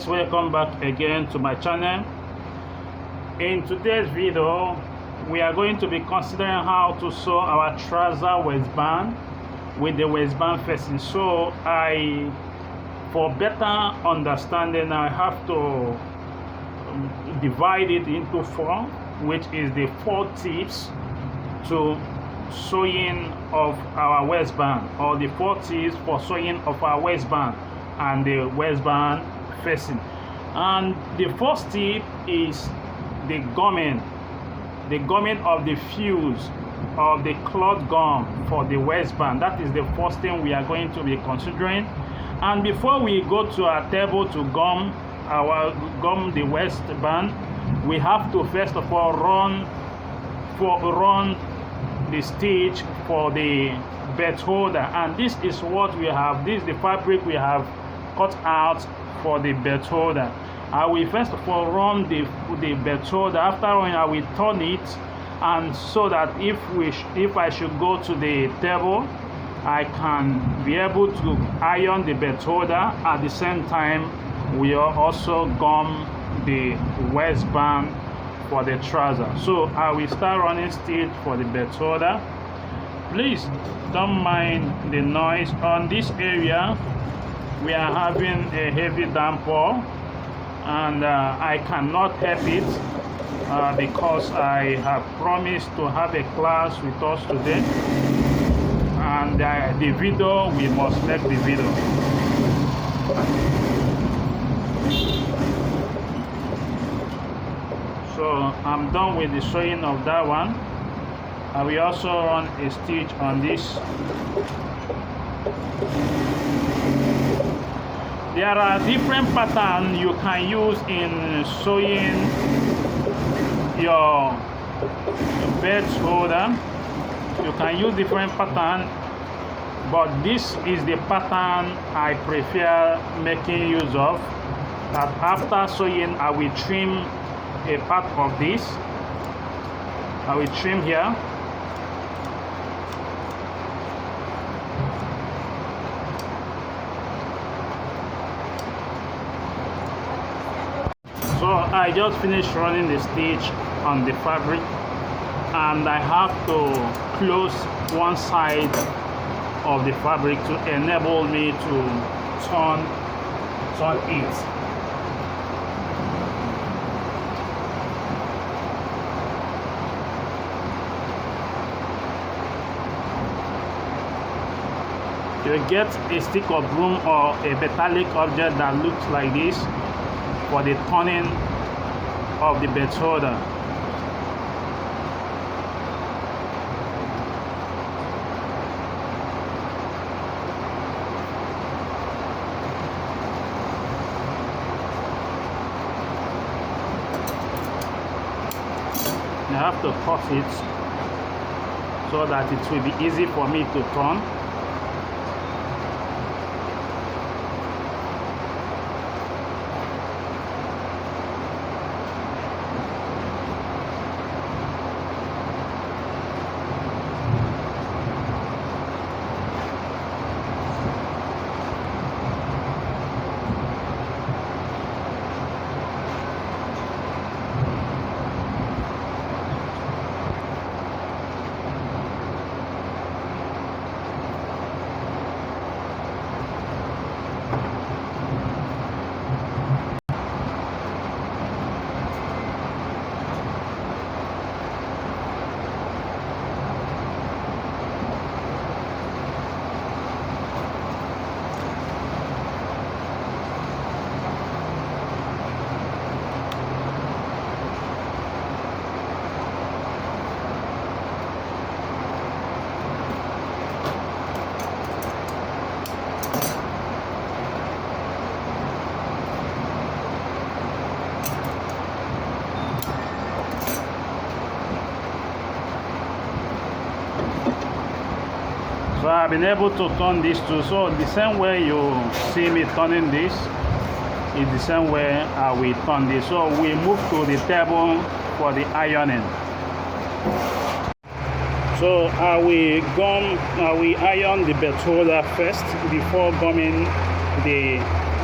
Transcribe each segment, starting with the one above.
guys, welcome back again to my channel. In today's video we are going to be considering how to sew our trouser waistband with the waistband facing. So for better understanding, I have to divide it into four, which is the 4 tips to sewing of our waistband, or the 4 tips for sewing of our waistband and the waistband facing. And the first tip is the gumming of the fuse of the cloth gum for the waistband. That is the first thing we are going to be considering. And before we go to our table to gum the waistband, we have to first of all run the stitch for the belt holder. And this is what we have. This is the fabric we have cut out for the belt holder. I will first of all run the belt holder. After running, I will turn it, and so that if I should go to the table, I can be able to iron the belt holder. At the same time, we are also gum the waistband for the trouser. So I will start running stitch for the belt holder. Please don't mind the noise on this area. We are having a heavy downpour, and I cannot help it because I have promised to have a class with us today, and the video, we must make the video. So I'm done with the sewing of that one. I will also run a stitch on this. There are different patterns you can use in sewing your belt holder. You can use different patterns, but this is the pattern I prefer making use of. That after sewing, I will trim a part of this. I will trim here. So I just finished running the stitch on the fabric, and I have to close one side of the fabric to enable me to turn it. You get a stick of broom or a metallic object that looks like this for the turning of the belt holder. I have to cut it so that it will be easy for me to turn. So I've been able to turn this too. So the same way you see me turning this is the same way I will turn this. So we move to the table for the ironing. So I will iron the belt holder first before gumming the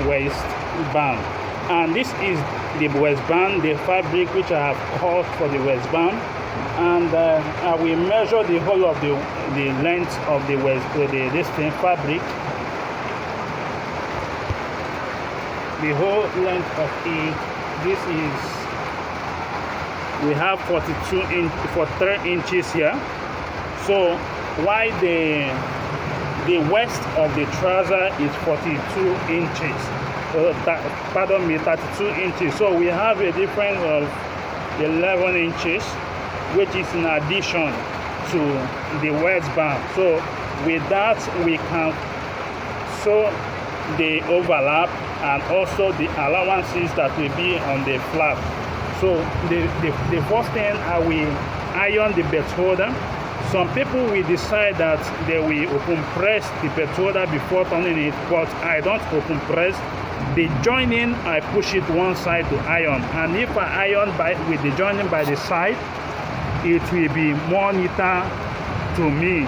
waistband. And this is the waistband, the fabric which I have cut for the waistband, and I will measure the whole of the length of the this thing fabric, the whole length of it. This is, we have 43 inches here. So why the waist of the trouser is 42 inches. Pardon me, 32 inches. So we have a difference of 11 inches, which is in addition to the waistband. So with that, we can sew the overlap and also the allowances that will be on the flap. So the first thing, I will iron the belt holder. Some people will decide that they will open press the belt holder before turning it, but I don't open press. The joining, I push it one side to iron, and if I iron with the joining by the side, it will be more neater to me.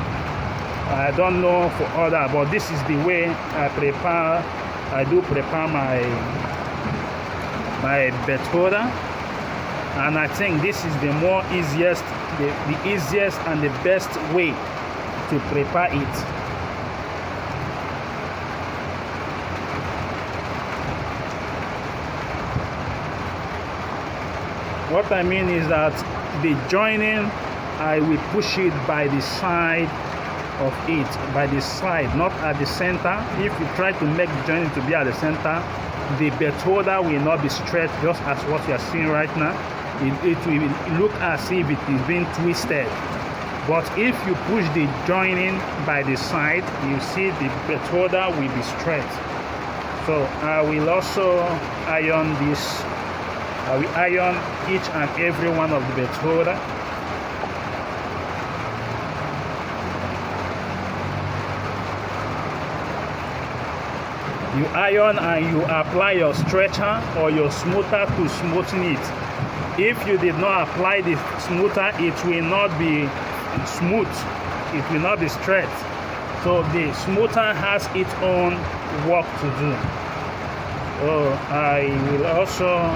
I don't know for other, but this is the way I do prepare my belt holder, and I think this is the easiest and the best way to prepare it. What I mean is that the joining, I will push it by the side of it, by the side, not at the center. If you try to make the joining to be at the center, the belt holder will not be straight, just as what you are seeing right now. It will look as if it is being twisted. But if you push the joining by the side, you see the belt holder will be straight. So I will also iron this. I will iron each and every one of the belt holder. You iron and you apply your stretcher or your smoother to smoothen it. If you did not apply the smoother, it will not be smooth. It will not be straight. So the smoother has its own work to do. So I will also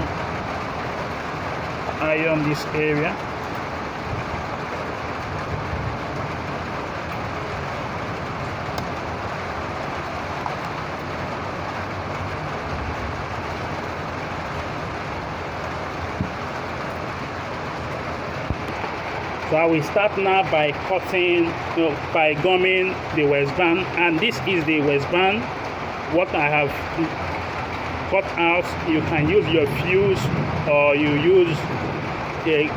iron this area. So I will start now by cutting, by gumming the waistband, and this is the waistband. What I have cut out, you can use your fuse or you use a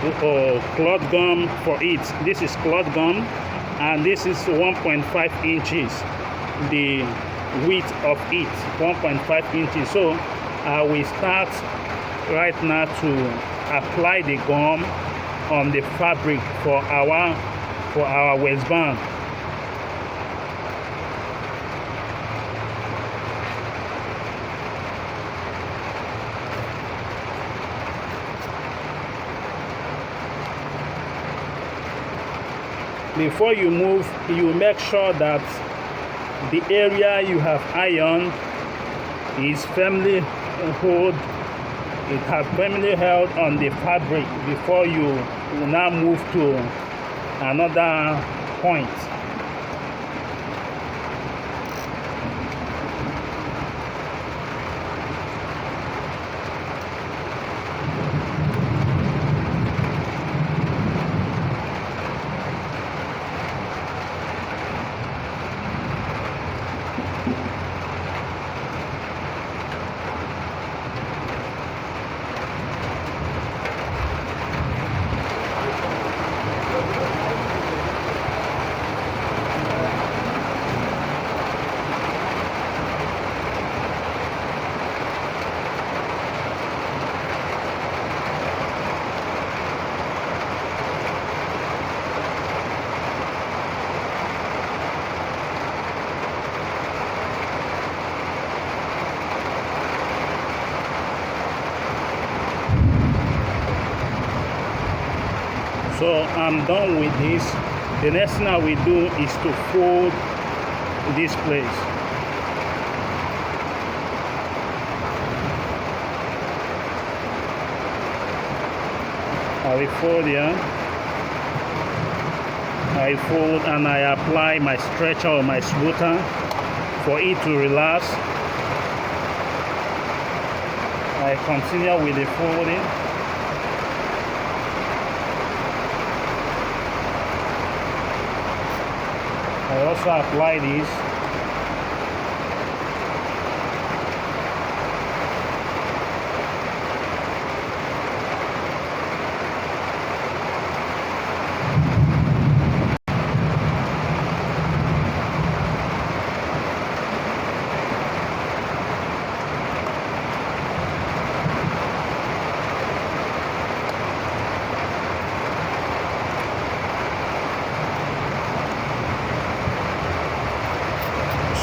cloth gum for it. This is cloth gum, and this is 1.5 inches, the width of it, 1.5 inches. So I will start right now to apply the gum on the fabric for our waistband. Before you move, you make sure that the area you have ironed is firmly hold. It has firmly held on the fabric before you now move to another point. So I'm done with this. The next thing I will do is to fold this place. I will fold here. I fold and I apply my stretcher or my smoother for it to relax. I continue with the folding. I also apply this.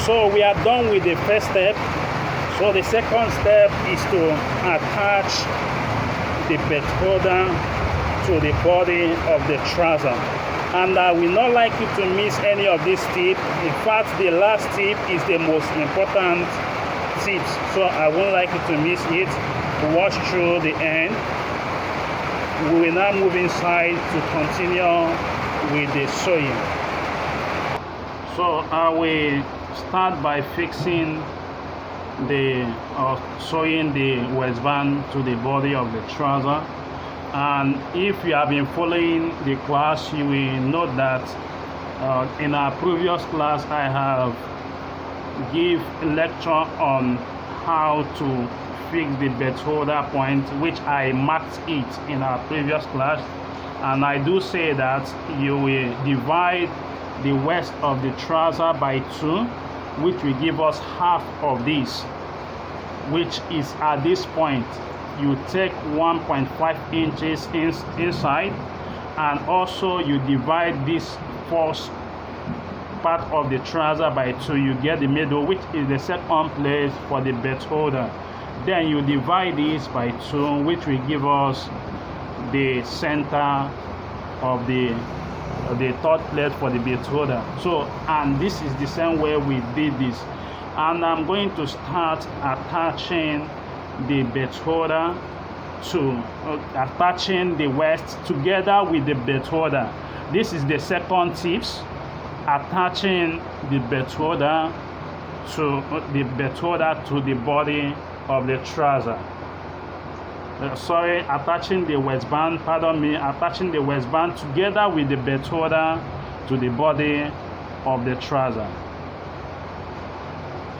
So we are done with the first step. So the second step is to attach the belt holder to the body of the trouser. And I will not like you to miss any of these tips. In fact, the last tip is the most important tips. So I won't like you to miss it. Watch through the end. We will now move inside to continue with the sewing. So I will start by fixing the sewing the waistband to the body of the trouser. And if you have been following the class, you will note that in our previous class I have give a lecture on how to fix the belt holder point, which I marked it in our previous class. And I do say that you will divide the waist of the trouser by 2, which will give us half of this, which is at this point you take 1.5 inches inside, and also you divide this first part of the trouser by 2. You get the middle, which is the second place for the belt holder. Then you divide this by 2, which will give us the center of the third place for the belt holder. So, and this is the same way we did this. And I'm going to start attaching the belt holder to attaching the waist together with the belt holder. This is the second tips, attaching the belt holder to the body of the trouser. Attaching the waistband, attaching the waistband together with the belt holder to the body of the trouser.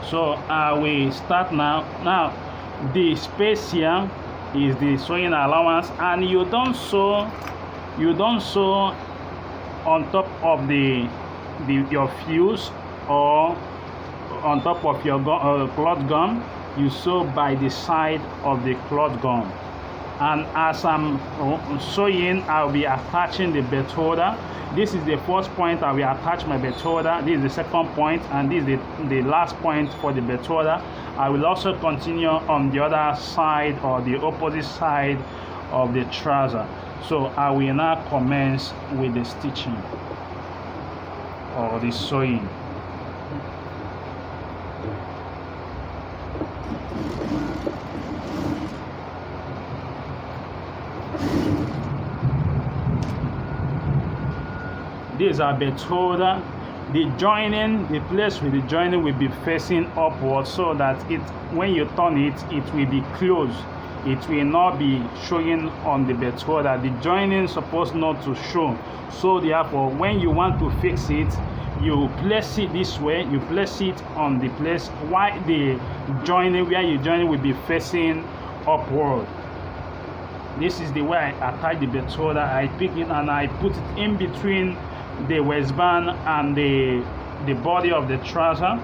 So we start now. Now the space here is the sewing allowance, and you don't sew on top of your fuse or on top of your cloth gum. You sew by the side of the cloth gum. And as I'm sewing, I'll be attaching the belt holder. This is the first point I will attach my belt holder. This is the second point, and this is the last point for the belt holder. I will also continue on the other side or the opposite side of the trouser. So I will now commence with the stitching or the sewing. This is our belt holder. The joining, the place with the joining will be facing upwards, so that when you turn it, it will be closed. It will not be showing on the belt holder. The joining is supposed not to show. So therefore, when you want to fix it, you place it this way. You place it on the place while the joining, where you join it, will be facing upward. This is the way I attach the belt holder. I pick it and I put it in between the waistband and the body of the trouser.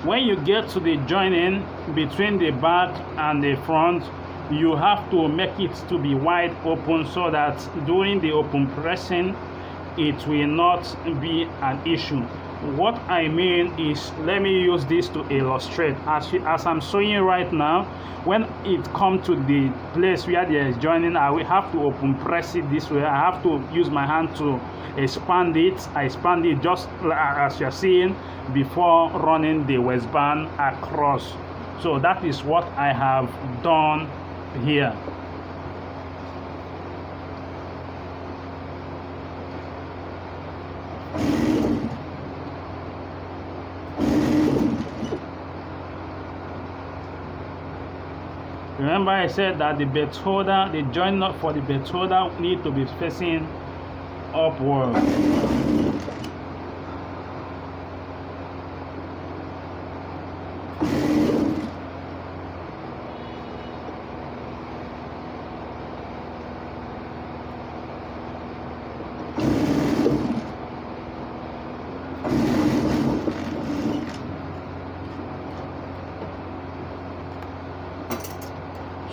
When you get to the joining between the back and the front, you have to make it to be wide open so that during the open pressing it will not be an issue. What I mean is, let me use this to illustrate. As I'm showing right now, when it comes to the place where there is joining, I will have to open press it this way. I have to use my hand to expand it. I expand it just as you're seeing before running the waistband across. So that is what I have done here. Remember I said that the belt holder, the joint nut for the belt holder need to be facing upward.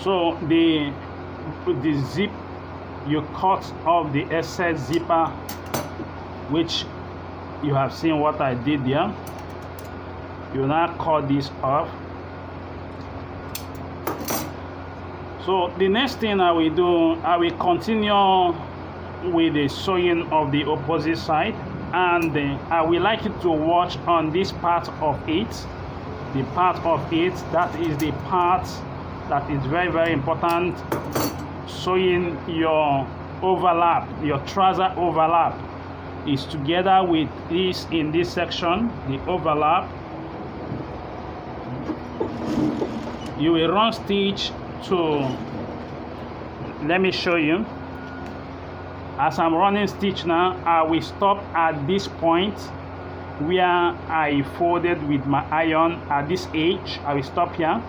So the zip, you cut off the excess zipper, which you have seen what I did there. You now cut this off. So the next thing I will do, I will continue with the sewing of the opposite side, and I would like you to watch on this part of it. The part of it, that is the part that is very, very important. Sewing your overlap, your trouser overlap is together with this in this section, the overlap. You will run stitch to, let me show you. As I'm running stitch now, I will stop at this point where I folded with my iron at this edge. I will stop here.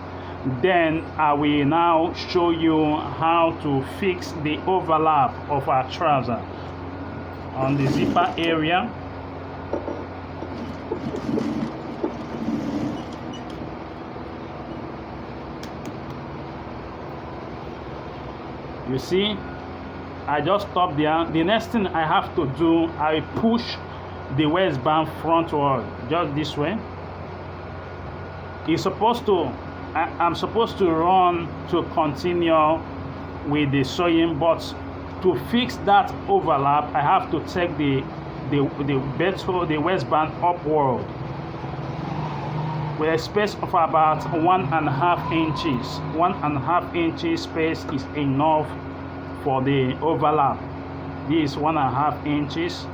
Then I will now show you how to fix the overlap of our trouser on the zipper area. You see, I just stopped there. The next thing I have to do, I push the waistband frontward, just this way. It's supposed to, I'm supposed to run to continue with the sewing, but to fix that overlap, I have to take the waistband upward with a space of about 1.5 inches. 1.5 inches space is enough for the overlap. This 1.5 inches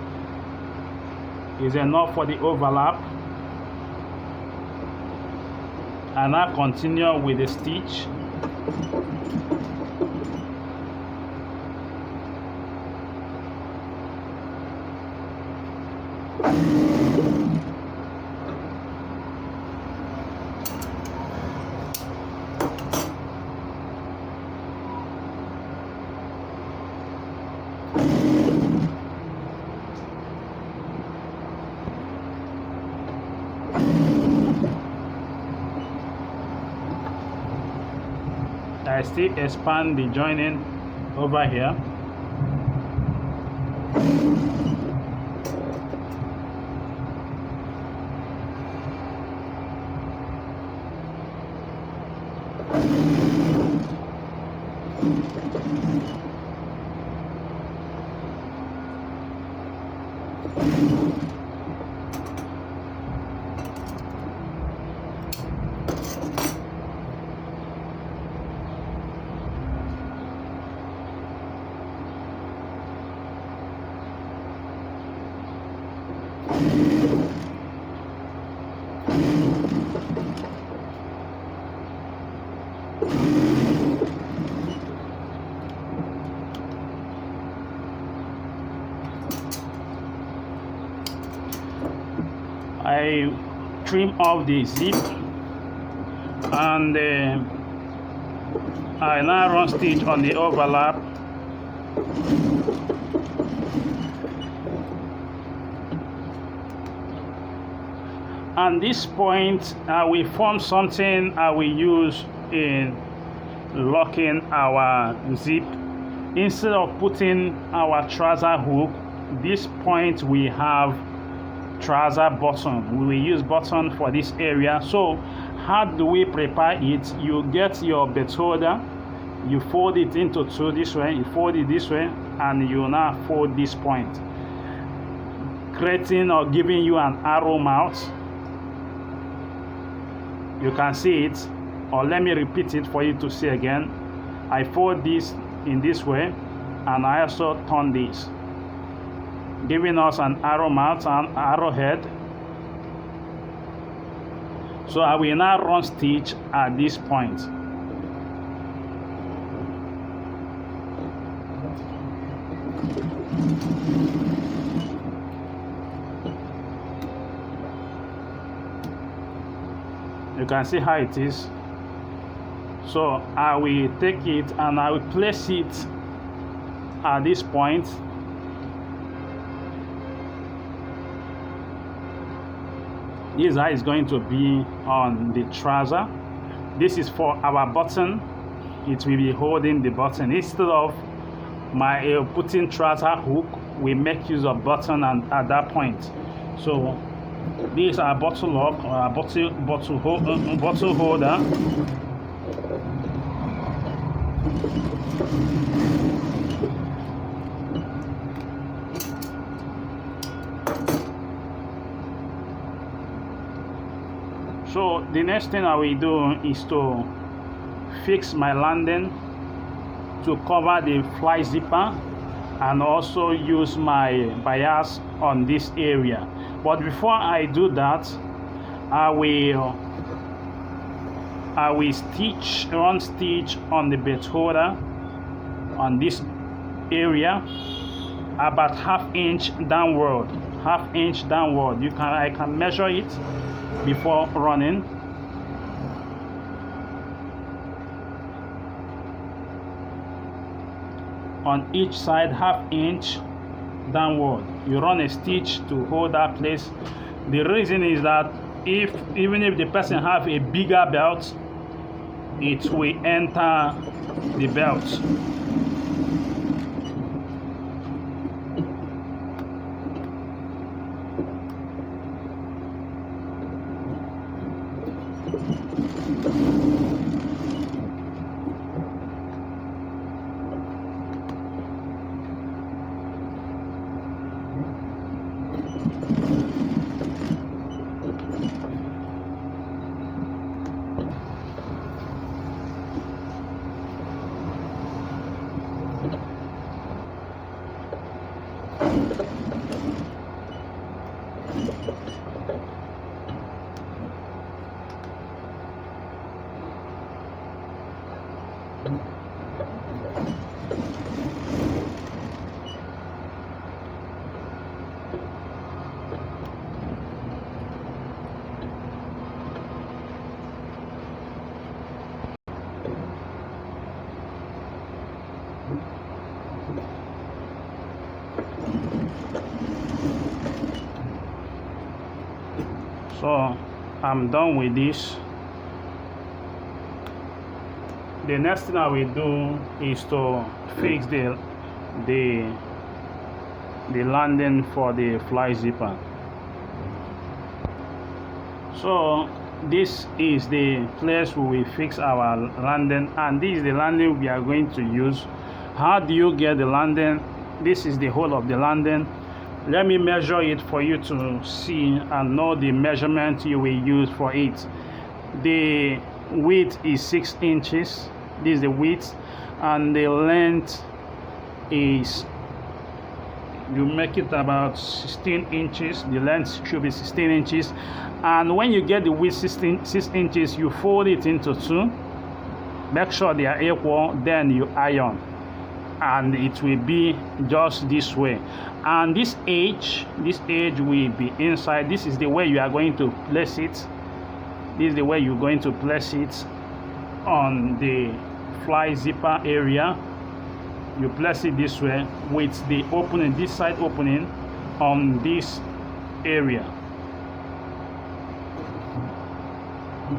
is enough for the overlap. And now continue with the stitch. I still expand the joining over here. I trim off the zip, and I now run stitch on the overlap. And this point we form something we use in locking our zip. Instead of putting our trouser hook, this point we have trouser button. We will use button for this area. So how do we prepare it? You get your belt holder, you fold it into two this way, you fold it this way, and you now fold this point, creating or giving you an arrow mouth. You can see it, or let me repeat it for you to see again. I fold this in this way, and I also turn this, giving us an arrow mouth and arrowhead. So I will now run stitch at this point. You can see how it is. So I will take it and I will place it at this point. This is how it's going to be on the trouser. This is for our button. It will be holding the button. Instead of my putting trouser hook, we make use of button and at that point. So this is our bottle lock, or bottle holder. So the next thing I will do is to fix my landing to cover the fly zipper, and also use my bias on this area. But before I do that, I will run stitch on the belt holder on this area about half inch downward. I can measure it before running. On each side, half inch downward. You run a stitch to hold that place. The reason is that even if the person have a bigger belt, it will enter the belt. So I'm done with this. The next thing I will do is to fix the landing for the fly zipper. So this is the place where we fix our landing, and this is the landing we are going to use. How do you get the landing? This is the hole of the landing. Let me measure it for you to see and know the measurement you will use for it. The width is 6 inches. This is the width, and the length is, you make it about 16 inches. The length should be 16 inches. And when you get the width 6 inches, you fold it into two. Make sure they are equal, then you iron, and it will be just this way. And this edge will be inside. This is the way you are going to place it. This is the way you're going to place it on the fly zipper area. You place it this way with the opening, this side opening on this area. You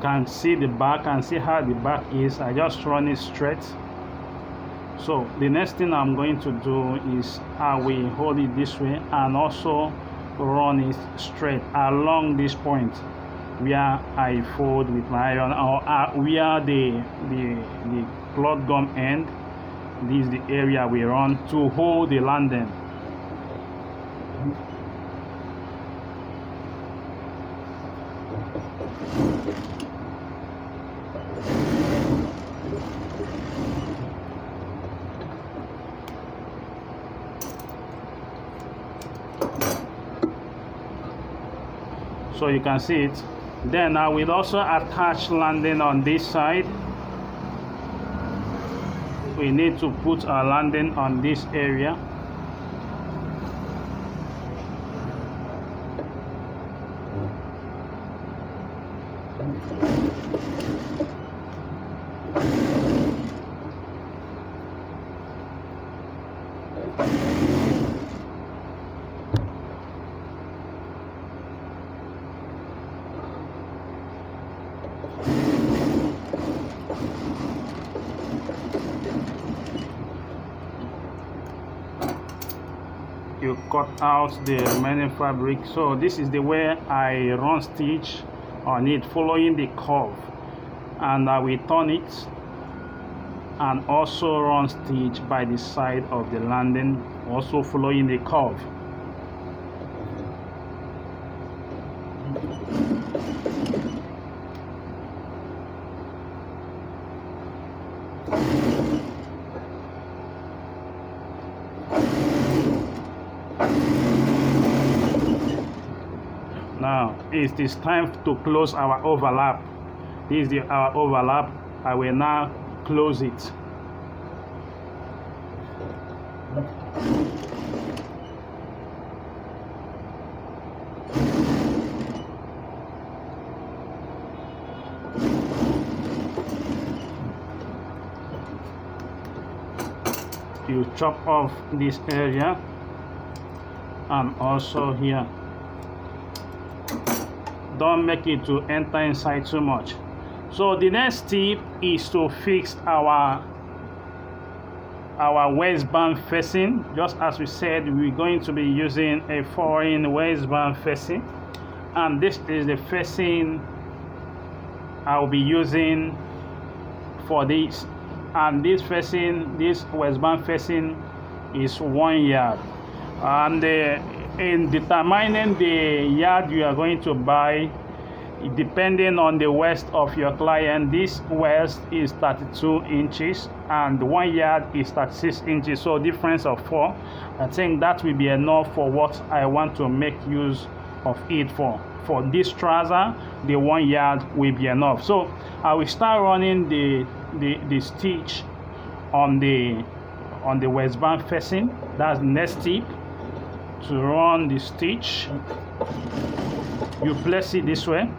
can see the back and see how the back is. I just run it straight. So the next thing I'm going to do is I will hold it this way and also run it straight along this point where I fold with my iron, or where the cloth gum end. This is the area we run to hold the landing. So you can see it. Then I will also attach landing on this side. We need to put our landing on this area. You cut out the remaining fabric. So this is the way I run stitch on it, following the curve, and I will turn it and also run stitch by the side of the landing, also following the curve. Now it is time to close our overlap. This is our overlap. I will now close it. You chop off this area and also here. Don't make it to enter inside too much. So the next tip is to fix our waistband facing. Just as we said, we're going to be using a foreign waistband facing, and this is the facing I'll be using for this. And this facing, this waistband facing, is 1 yard. And in determining the yard you are going to buy, depending on the waist of your client, this waist is 32 inches and 1 yard is 36 inches, so difference of 4. I think that will be enough for what I want to make use of it for. For this trouser, the 1 yard will be enough. So I will start running the stitch on the waistband facing. That's the next tip. To run the stitch, you place it this way.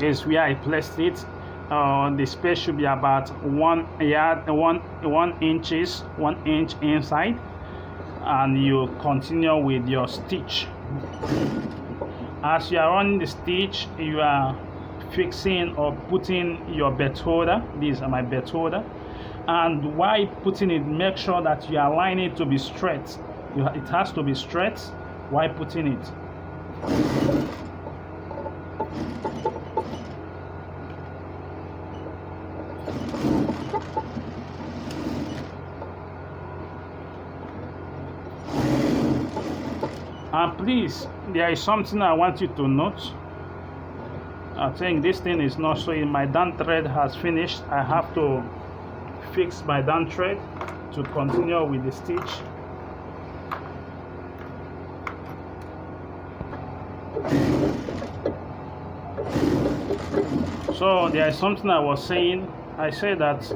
Is where I placed it. The space should be about 1 yard, 1 inch inside, and you continue with your stitch. As you are running the stitch, you are fixing or putting your belt holder. These are my belt holder, and while putting it, make sure that you align it to be straight. It has to be straight while putting it. And please, there is something I want you to note. I think this thing is not showing. My down thread has finished. I have to fix my down thread to continue with the stitch. So there is something I was saying. I said that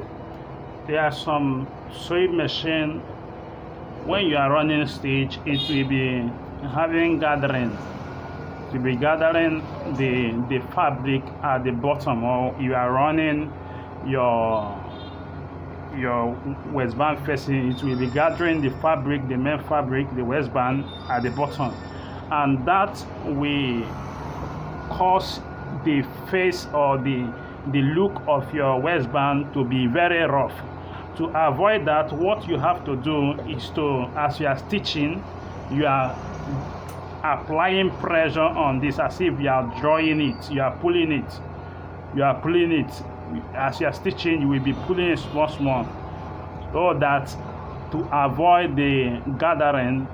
there are some sewing machine, when you are running stitch, it will be having gathering, to be gathering the fabric at the bottom, or you are running your waistband facing, it will be gathering the fabric, the main fabric, the waistband at the bottom, and that will cause the face or the look of your waistband to be very rough. To avoid that, what you have to do is to, as you are stitching, you are applying pressure on this as if you are drawing it, you are pulling it, as you are stitching. You will be pulling it small, so that to avoid the gathering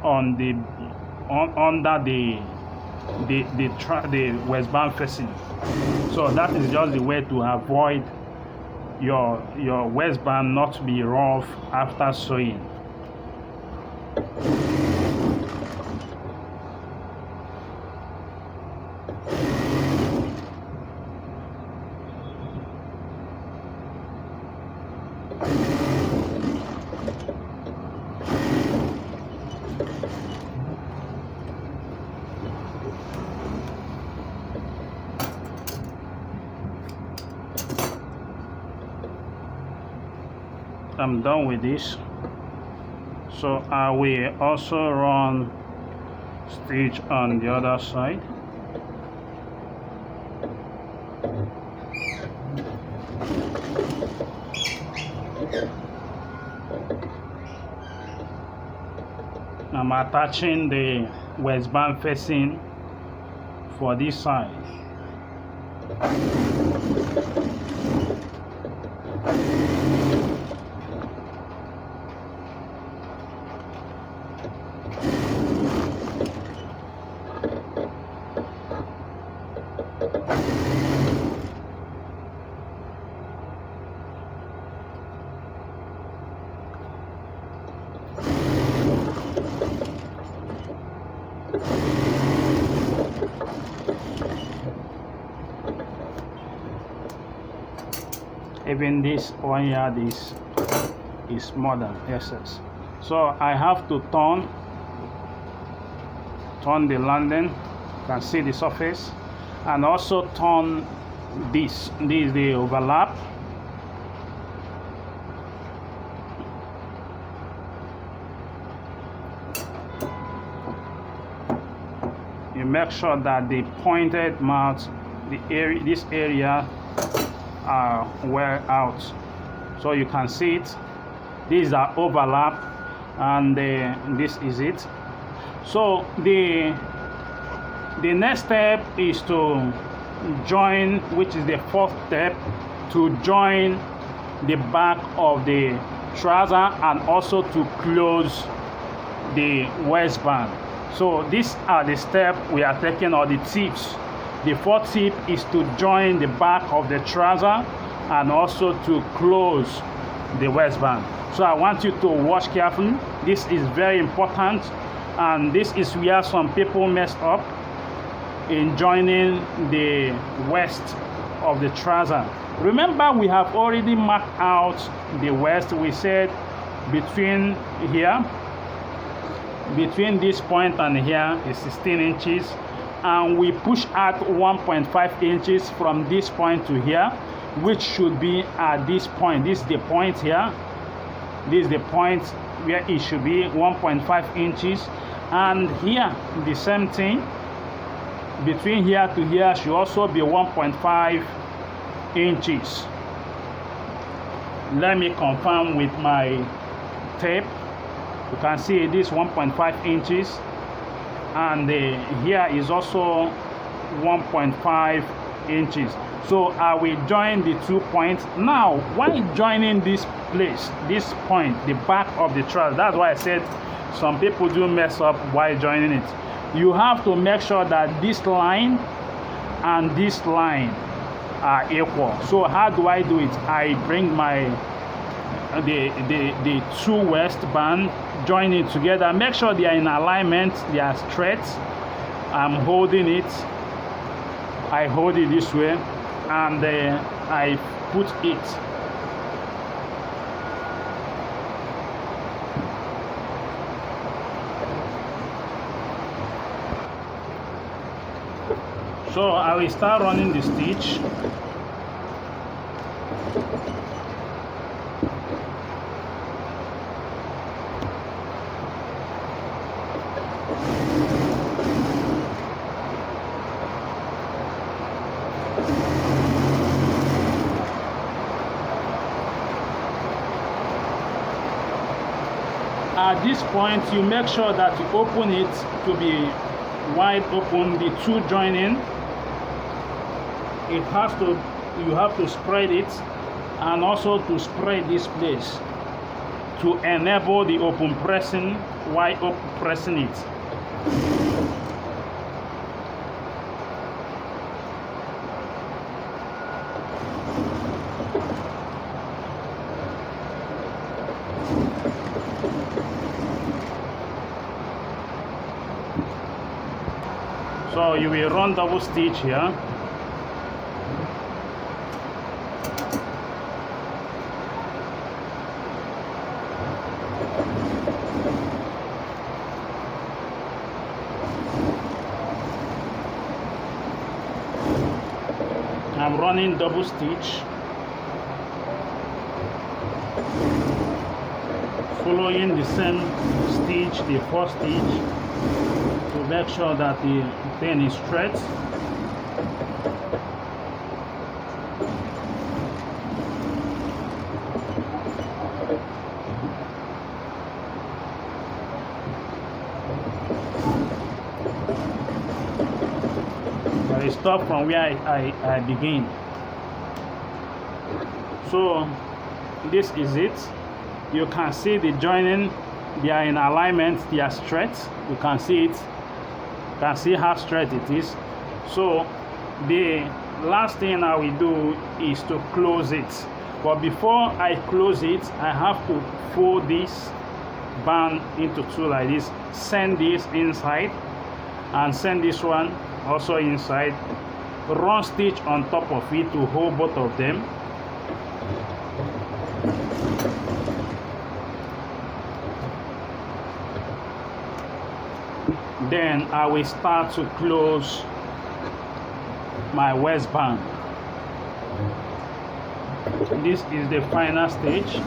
on the under the waistband facing. So that is just the way to avoid your waistband not to be rough after sewing. I'm done with this, so I will also run stitch on the other side. I'm attaching the waistband facing for this side. Even this 1 yard is more than excess, so I have to turn the landing. You can see the surface, and also turn this is the overlap. You make sure that the pointed mouth, this area are well out, so you can see it. These are overlap, and this is it. So the next step is to join, which is the fourth step, to join the back of the trouser and also to close the waistband. So these are the steps we are taking, or the tips. The fourth tip is to join the back of the trouser and also to close the waistband. So I want you to watch carefully. This is very important, and this is where some people mess up in joining the waist of the trouser. Remember, we have already marked out the waist. We said between this point and here is 16 inches. And we push out 1.5 inches from this point to here, which should be at this point. This is the point here. This is the point where it should be 1.5 inches. And here, the same thing. Between here to here should also be 1.5 inches. Let me confirm with my tape. You can see this 1.5 inches. And here is also 1.5 inches. So I will join the 2 points. Now, while joining this place, this point, the back of the trouser, that's why I said some people do mess up while joining it. You have to make sure that this line and this line are equal. So how do I do it? I bring my the two waistband, join it together, make sure they are in alignment, they are straight. I'm holding it, I hold it this way, and I put it So I will start running the stitch. At this point, you make sure that you open it to be wide open, the two joining. It has to, you have to spread it, and also to spread this place to enable the open pressing while open pressing it. So you will run double stitch here. I'm running double stitch, following the same stitch, the first stitch, to make sure that the thing is straight. I stop from where I begin. So this is it. You can see the joining, they are in alignment, they are straight. You can see it. You can see how straight it is. So the last thing I will do is to close it. But before I close it, I have to fold this band into two like this. Send this inside and send this one also inside. Run stitch on top of it to hold both of them. Then I will start to close my waistband. This is the final stage.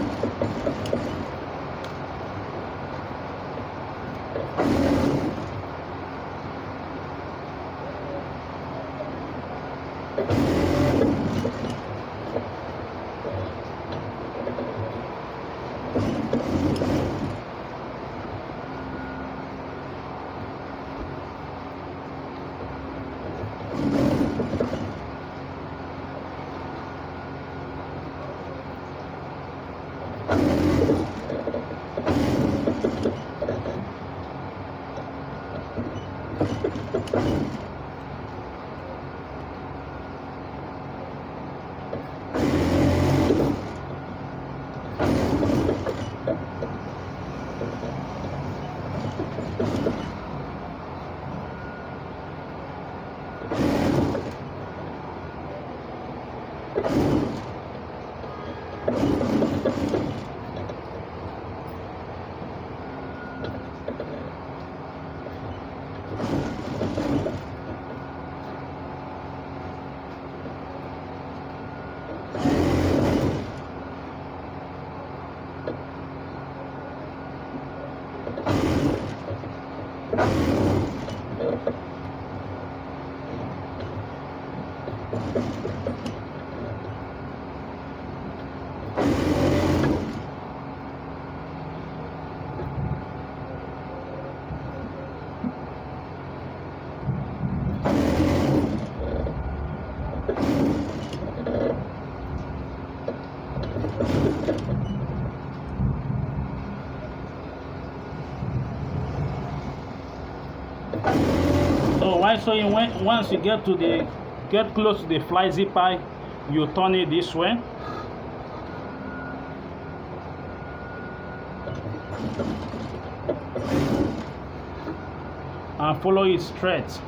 So while sewing, once you get close to the fly zipper, you turn it this way. And follow it straight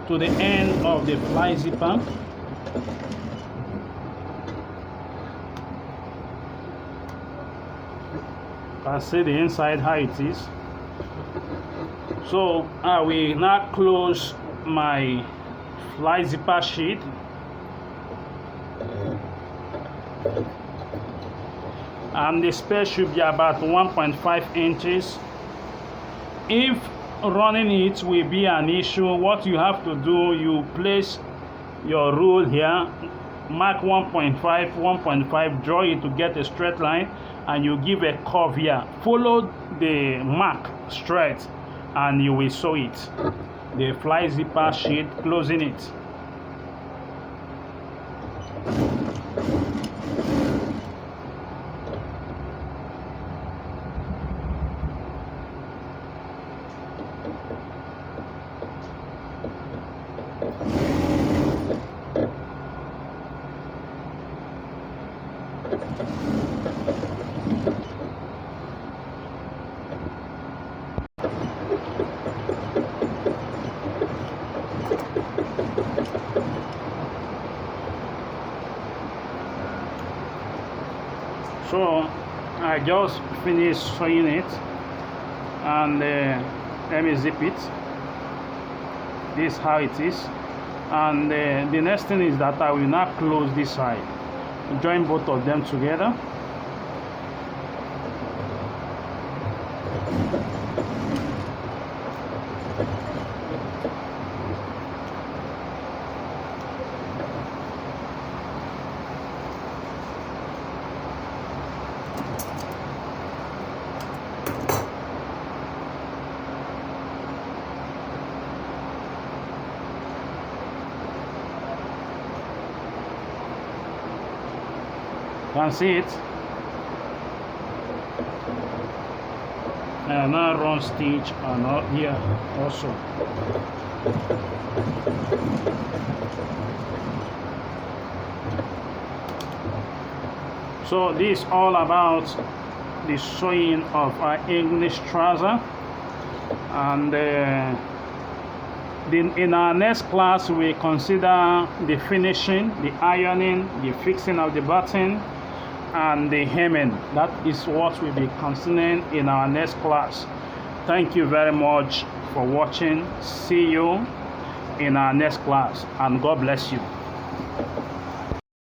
to the end of the fly zipper. You can see the inside how it is. So I will now close my fly zipper sheet, and the space should be about 1.5 inches. If running it will be an issue, what you have to do, you place your rule here, mark 1.5, draw it to get a straight line, and you give a curve here. Follow the mark straight and you will sew it. The fly zipper sheet, closing it. So I just finished sewing it, and let me zip it. This is how it is, and the next thing is that I will now close this side, join both of them together. Can see it. And now run stitch and here also. So this is all about the sewing of our English trouser, and in our next class we consider the finishing, the ironing, the fixing of the button, and the hemming. That is what we'll be considering in our next class. Thank you very much for watching. See you in our next class, and God bless you.